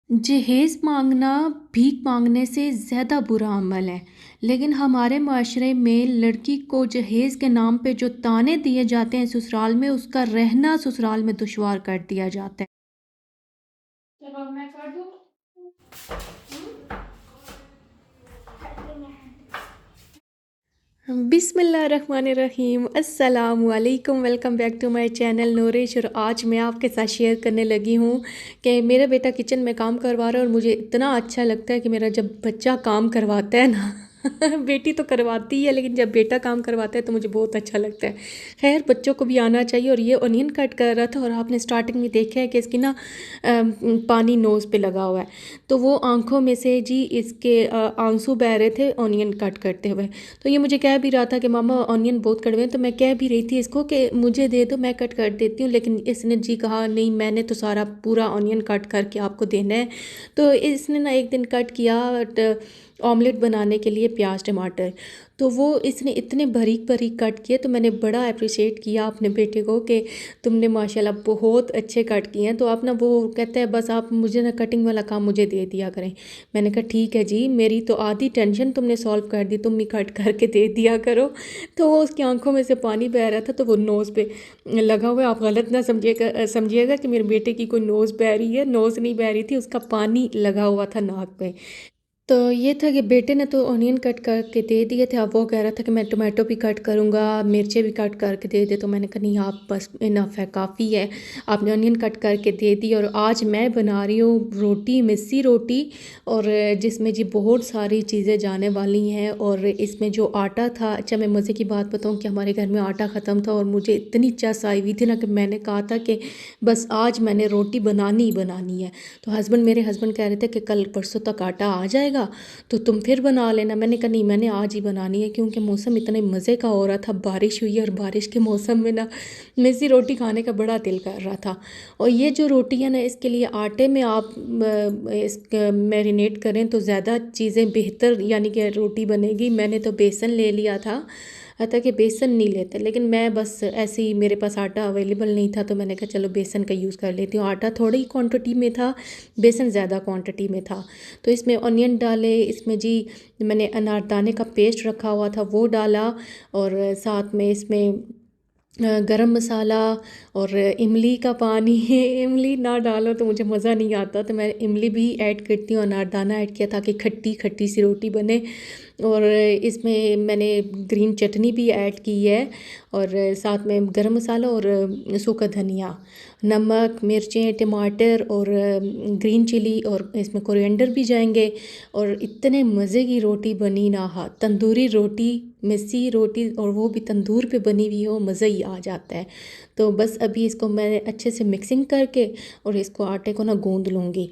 जहेज़ माँगना भीख माँगने से ज़्यादा बुरा अमल है। लेकिन हमारे माशरे में लड़की को जहेज़ के नाम पे जो ताने दिए जाते हैं ससुराल में, उसका रहना ससुराल में दुश्वार कर दिया जाता है। चलो अब मैं कर दूँ? बिस्मिल्लाहिर्रहमानिर्रहीम, अस्सलामु अलैकुम। Welcome back to my channel नूरिश। और आज मैं आपके साथ शेयर करने लगी हूँ कि मेरा बेटा किचन में काम करवा रहा है और मुझे इतना अच्छा लगता है कि मेरा जब बच्चा काम करवाता है ना बेटी तो करवाती ही है, लेकिन जब बेटा काम करवाता है तो मुझे बहुत अच्छा लगता है। खैर, बच्चों को भी आना चाहिए। और ये ऑनियन कट कर रहा था और आपने स्टार्टिंग में देखा है कि इसकी ना पानी नोज़ पे लगा हुआ है, तो वो आंखों में से जी इसके आंसू बह रहे थे ऑनियन कट करते हुए। तो ये मुझे कह भी रहा था कि मामा ऑनियन बहुत कड़वे हैं, तो मैं कह भी रही थी इसको कि मुझे दे दो, मैं कट कर देती हूँ। लेकिन इसने जी कहा नहीं, मैंने तो सारा पूरा ऑनियन कट करके आपको देना है। तो इसने ना एक दिन कट किया ऑमलेट बनाने के लिए प्याज टमाटर, तो वो इसने इतने बारीक बारीक कट किए। तो मैंने बड़ा अप्रिशिएट किया अपने बेटे को कि तुमने माशाल्लाह बहुत अच्छे कट किए हैं। तो आप ना, वो कहता है बस आप मुझे ना कटिंग वाला काम मुझे दे दिया करें। मैंने कहा ठीक है जी, मेरी तो आधी टेंशन तुमने सॉल्व कर दी, तुम ही कट करके दे दिया करो। तो वो उसकी आंखों में से पानी बह रहा था, तो वो नोज़ पे लगा हुआ है। आप गलत ना समझिएगा कि मेरे बेटे की कोई नोज़ बह रही है, नोज़ नहीं बह रही थी, उसका पानी लगा हुआ था नाक पे। तो ये था कि बेटे ने तो ऑनियन कट करके दे दिए थे। अब वो कह रहा था कि मैं टोमेटो भी कट करूँगा, मिर्चें भी कट करके दे दे। तो मैंने कहा नहीं, आप बस इनफ है, काफ़ी है, आपने ऑनियन कट करके दे दी। और आज मैं बना रही हूँ रोटी, मिस्सी रोटी, और जिसमें जी बहुत सारी चीज़ें जाने वाली हैं। और इसमें जो आटा था, अच्छा मैं मज़े की बात बताऊँ कि हमारे घर में आटा ख़त्म था और मुझे इतनी चस आई हुई थी ना कि मैंने कहा था कि बस आज मैंने रोटी बनानी ही बनानी है। तो मेरे हस्बैंड कह रहे थे कि कल परसों तक आटा आ जाएगा तो तुम फिर बना लेना। मैंने कहा नहीं, मैंने आज ही बनानी है, क्योंकि मौसम इतने मज़े का हो रहा था, बारिश हुई है और बारिश के मौसम में ना मिस्सी रोटी खाने का बड़ा दिल कर रहा था। और ये जो रोटी है ना, इसके लिए आटे में आप इस मैरिनेट करें तो ज़्यादा चीज़ें बेहतर, यानी कि रोटी बनेगी। मैंने तो बेसन ले लिया था, था कि बेसन नहीं लेते, लेकिन मैं बस ऐसे ही, मेरे पास आटा अवेलेबल नहीं था तो मैंने कहा चलो बेसन का यूज़ कर लेती हूँ। आटा थोड़ी क्वांटिटी में था, बेसन ज़्यादा क्वांटिटी में था। तो इसमें ऑनियन डाले, इसमें जी मैंने अनारदाने का पेस्ट रखा हुआ था वो डाला, और साथ में इसमें गरम मसाला और इमली का पानी इमली ना डालो तो मुझे मज़ा नहीं आता, तो मैं इमली भी ऐड करती हूँ, अनारदाना ऐड किया ताकि खट्टी खट्टी सी रोटी बने। और इसमें मैंने ग्रीन चटनी भी ऐड की है, और साथ में गरम मसाला और सूखा धनिया, नमक, मिर्चें, टमाटर और ग्रीन चिली, और इसमें कोरिएंडर भी जाएंगे। और इतने मज़े की रोटी बनी ना, हाँ, तंदूरी रोटी, मिस्सी रोटी, और वो भी तंदूर पे बनी हुई हो, मज़ा ही आ जाता है। तो बस अभी इसको मैं अच्छे से मिक्सिंग करके और इसको आटे को ना गूंद लूँगी।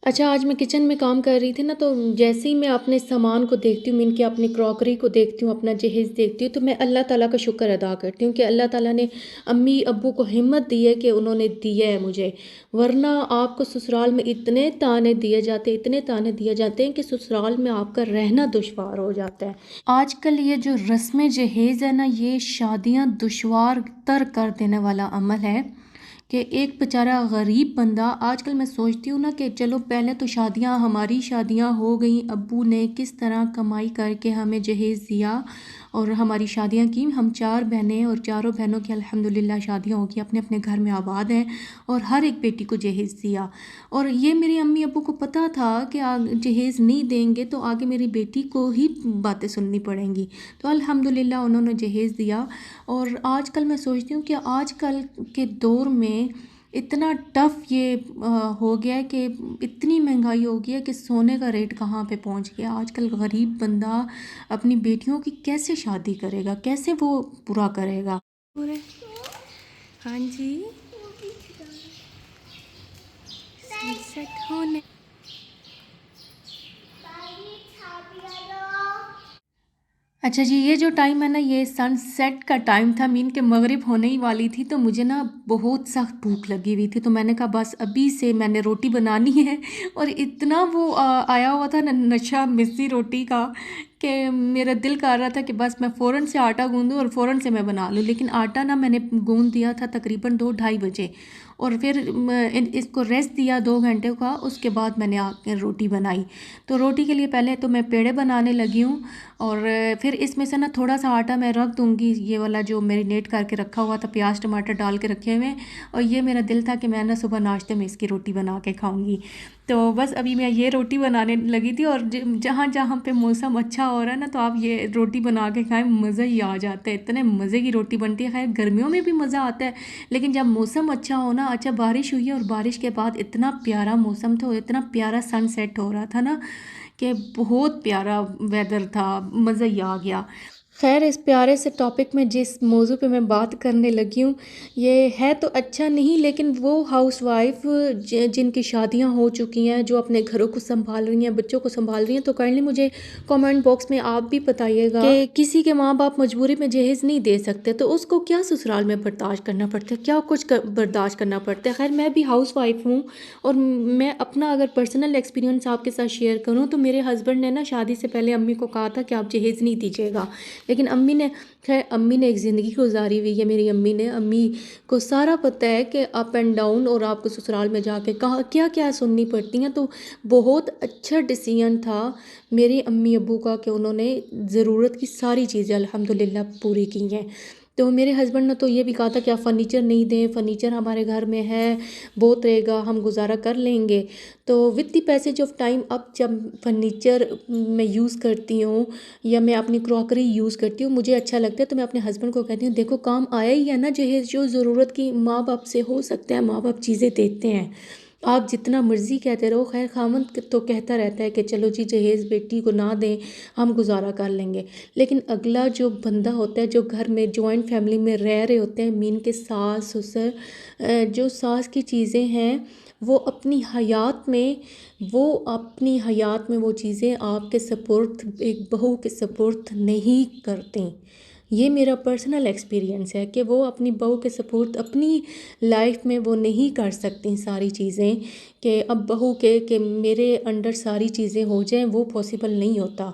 अच्छा, आज मैं किचन में काम कर रही थी ना, तो जैसे ही मैं अपने सामान को देखती हूँ, मीन कि अपनी क्रॉकरी को देखती हूँ, अपना जहेज़ देखती हूँ, तो मैं अल्लाह ताला का शुक्र अदा करती हूँ कि अल्लाह ताला ने अम्मी अब्बू को हिम्मत दी है कि उन्होंने दिया है मुझे। वरना आपको ससुराल में इतने ताने दिए जाते, इतने ताने दिए जाते हैं कि ससुराल में आपका रहना दुश्वार हो जाता है। आजकल ये जो रस्म जहेज़ है ना, ये शादियाँ दुश्वार तर कर देने वाला अमल है कि एक बेचारा गरीब बंदा, आजकल मैं सोचती हूँ ना कि चलो पहले तो शादियाँ, हमारी शादियाँ हो गई, अब्बू ने किस तरह कमाई करके हमें जहेज़ दिया और हमारी शादियाँ की। हम 4 बहनें, और चारों बहनों की अल्हम्दुलिल्लाह शादियाँ हो गई, अपने अपने घर में आबाद हैं, और हर एक बेटी को जहेज़ दिया। और ये मेरी अम्मी अब्बू को पता था कि जहेज़ नहीं देंगे तो आगे मेरी बेटी को ही बातें सुननी पड़ेंगी, तो अल्हम्दुलिल्लाह उन्होंने जहेज़ दिया। और आजकल मैं सोचती हूँ कि आजकल के दौर में इतना टफ़ ये हो गया है कि इतनी महंगाई हो गई है कि सोने का रेट कहाँ पे पहुँच गया। आजकल गरीब बंदा अपनी बेटियों की कैसे शादी करेगा, कैसे वो पूरा करेगा। पूरे, हाँ जी, सनसेट होने, अच्छा जी, ये जो टाइम है ना, ये सनसेट का टाइम था, मीन के मगरिब होने ही वाली थी, तो मुझे ना बहुत सख्त भूख लगी हुई थी। तो मैंने कहा बस अभी से मैंने रोटी बनानी है। और इतना वो आया हुआ था ना नशा मिस्सी रोटी का कि मेरा दिल कर रहा था कि बस मैं फ़ौरन से आटा गूंदूँ और फ़ौरन से मैं बना लूँ। लेकिन आटा ना मैंने गूंद दिया था तकरीबन 2 ढाई बजे, और फिर इसको रेस्ट दिया 2 घंटे का। उसके बाद मैंने आके रोटी बनाई। तो रोटी के लिए पहले तो मैं पेड़े बनाने लगी हूँ, और फिर इसमें से ना थोड़ा सा आटा मैं रख दूँगी, ये वाला जो मैरिनेट करके रखा हुआ था, प्याज टमाटर डाल के रखे हुए। और ये मेरा दिल था कि मैं ना सुबह नाश्ते में इसकी रोटी बना के खाऊंगी। तो बस अभी मैं ये रोटी बनाने लगी थी, और जहाँ जहाँ पे मौसम अच्छा हो रहा है ना, तो आप ये रोटी बना के खाएं, मज़ा ही आ जाता है। इतने मज़े की रोटी बनती है। खैर गर्मियों में भी मज़ा आता है, लेकिन जब मौसम अच्छा हो ना, अच्छा बारिश हुई है और बारिश के बाद इतना प्यारा मौसम था, इतना प्यारा सनसेट हो रहा था ना, कि बहुत प्यारा वेदर था, मज़ा ही आ गया। खैर इस प्यारे से टॉपिक में जिस मौजू पे मैं बात करने लगी हूँ, ये है तो अच्छा नहीं, लेकिन वो हाउसवाइफ जिनकी शादियाँ हो चुकी हैं, जो अपने घरों को संभाल रही हैं, बच्चों को संभाल रही हैं, तो काइंडली मुझे कमेंट बॉक्स में आप भी बताइएगा कि किसी के माँ बाप मजबूरी में जहेज़ नहीं दे सकते तो उसको क्या ससुराल में बर्दाश्त करना पड़ता है, क्या कुछ बर्दाश्त करना पड़ता है। खैर मैं भी हाउसवाइफ हूँ, और मैं अपना अगर पर्सनल एक्सपीरियंस आपके साथ शेयर करूँ, तो मेरे हस्बैंड ने ना शादी से पहले अम्मी को कहा था कि आप जहेज़ नहीं दीजिएगा, लेकिन अम्मी ने, खैर अम्मी ने एक ज़िंदगी गुजारी हुई है मेरी अम्मी ने। अम्मी को सारा पता है कि अप एंड डाउन और आपको ससुराल में जाके कहाँ क्या क्या सुननी पड़ती हैं। तो बहुत अच्छा डिसीजन था मेरे अम्मी अब्बू का कि उन्होंने ज़रूरत की सारी चीज़ें अल्हम्दुलिल्लाह पूरी की हैं। तो मेरे हस्बैंड ने तो ये भी कहा था कि आप फर्नीचर नहीं दें, फर्नीचर हमारे घर में है, बहुत रहेगा, हम गुजारा कर लेंगे। तो with the passage of time अब जब फर्नीचर मैं यूज़ करती हूँ या मैं अपनी क्रॉकरी यूज़ करती हूँ, मुझे अच्छा लगता है, तो मैं अपने हस्बैंड को कहती हूँ देखो काम आया ही है ना जहेज़, जो ज़रूरत की माँ बाप से हो सकता है, माँ बाप चीज़ें देते हैं, आप जितना मर्ज़ी कहते रहो। खैर खामद तो कहता रहता है कि चलो जी जहेज़ बेटी को ना दें, हम गुजारा कर लेंगे, लेकिन अगला जो बंदा होता है, जो घर में जॉइंट फैमिली में रह रहे होते हैं, मीन के सास ससुर, जो सास की चीज़ें हैं, वो अपनी हयात में वो चीज़ें आपके सपुर्द, एक बहू के सपुर्द नहीं करती। ये मेरा पर्सनल एक्सपीरियंस है कि वो अपनी बहू के सपुर्द अपनी लाइफ में वो नहीं कर सकती सारी चीज़ें, कि अब बहू के मेरे अंडर सारी चीज़ें हो जाएं, वो पॉसिबल नहीं होता।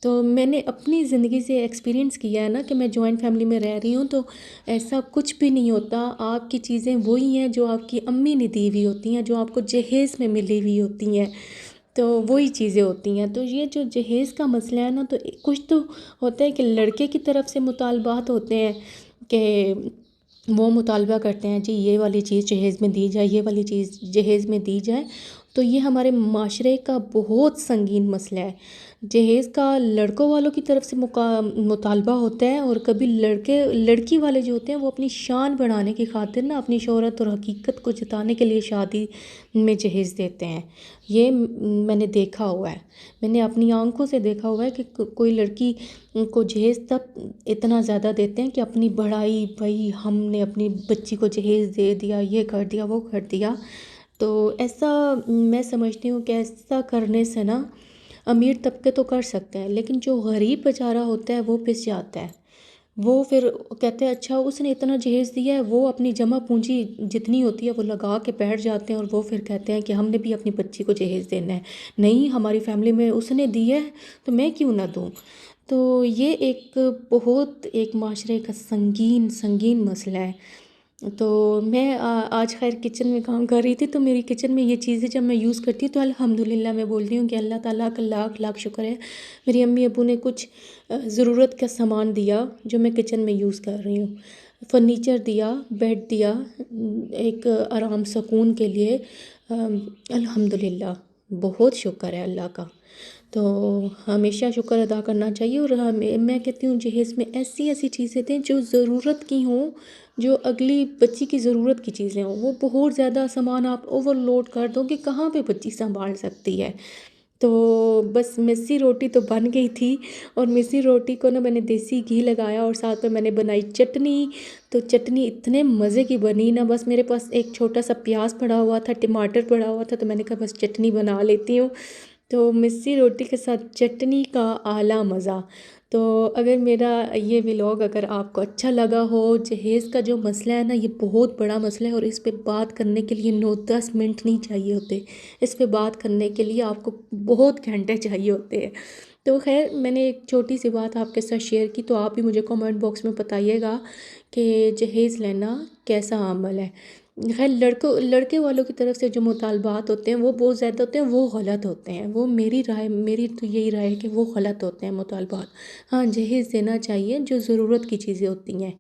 तो मैंने अपनी ज़िंदगी से एक्सपीरियंस किया है ना कि मैं जॉइंट फैमिली में रह रही हूँ, तो ऐसा कुछ भी नहीं होता। आपकी चीज़ें वही हैं जो आपकी अम्मी ने दी हुई होती हैं, जो आपको जहेज़ में मिली हुई होती हैं, तो वही चीज़ें होती हैं। तो ये जो जहेज़ का मसला है ना, तो कुछ तो होता है कि लड़के की तरफ से मुतालबात होते हैं कि वो मुतालबा करते हैं जी ये वाली चीज़ जहेज़ में दी जाए, ये वाली चीज़ जहेज़ में दी जाए। तो ये हमारे माशरे का बहुत संगीन मसला है। जहेज़ का लड़कों वालों की तरफ से मुतालबा होता है, और कभी लड़की वाले जो होते हैं वो अपनी शान बढ़ाने की खातिर ना, अपनी शोहरत और हकीकत को जताने के लिए शादी में जहेज़ देते हैं। ये मैंने देखा हुआ है, मैंने अपनी आंखों से देखा हुआ है कि कोई लड़की को जहेज़ तब इतना ज़्यादा देते हैं कि अपनी बढ़ाई, भाई हमने अपनी बच्ची को जहेज़ दे दिया, ये कर दिया, वो कर दिया। तो ऐसा मैं समझती हूँ कि ऐसा करने से ना अमीर तबके तो कर सकते हैं, लेकिन जो गरीब बेचारा होता है वो पिस जाता है। वो फिर कहते हैं अच्छा उसने इतना जहेज़ दिया है, वो अपनी जमा पूंजी जितनी होती है वो लगा के बैठ जाते हैं, और वो फिर कहते हैं कि हमने भी अपनी बच्ची को जहेज़ देना है, नहीं हमारी फैमिली में उसने दिया है तो मैं क्यों ना दूँ। तो ये एक माशरे का संगीन संगीन मसला है। तो मैं आज खैर किचन में काम कर रही थी, तो मेरी किचन में ये चीज़ें जब मैं यूज़ करती हूँ तो अल्हम्दुलिल्लाह मैं बोलती हूँ कि अल्लाह ताला का लाख लाख शुक्र है, मेरी अम्मी अब्बू ने कुछ ज़रूरत का सामान दिया जो मैं किचन में यूज़ कर रही हूँ। फर्नीचर दिया, बेड दिया, एक आराम सुकून के लिए। अल्हम्दुलिल्लाह बहुत शुक्र है अल्लाह का। तो हमेशा शुक्र अदा करना चाहिए, और मैं कहती हूँ जहेज़ में ऐसी ऐसी चीज़ें दें जो ज़रूरत की हों, जो अगली बच्ची की ज़रूरत की चीज़ें हों। वो बहुत ज़्यादा सामान आप ओवरलोड कर दो कि कहाँ पे बच्ची संभाल सकती है। तो बस मिस्सी रोटी तो बन गई थी, और मिस्सी रोटी को ना मैंने देसी घी लगाया और साथ में मैंने बनाई चटनी। तो चटनी इतने मज़े की बनी ना, बस मेरे पास एक छोटा सा प्याज पड़ा हुआ था, टमाटर पड़ा हुआ था, तो मैंने कहा बस चटनी बना लेती हूँ। तो मिस्सी रोटी के साथ चटनी का आला मज़ा। तो अगर मेरा ये व्लॉग अगर आपको अच्छा लगा हो, जहेज़ का जो मसला है ना, ये बहुत बड़ा मसला है, और इस पे बात करने के लिए 9-10 मिनट नहीं चाहिए होते, इस पे बात करने के लिए आपको बहुत घंटे चाहिए होते हैं। तो खैर मैंने एक छोटी सी बात आपके साथ शेयर की, तो आप भी मुझे कमेंट बॉक्स में बताइएगा कि जहेज़ लेना कैसा अमल है। खैर लड़के वालों की तरफ से जो मुतालबात होते हैं वो बहुत ज़्यादा होते हैं, वो गलत होते हैं। वो मेरी तो यही राय है कि वो गलत होते हैं मुतालबात। हाँ, जहेज़ देना चाहिए जो ज़रूरत की चीज़ें होती हैं।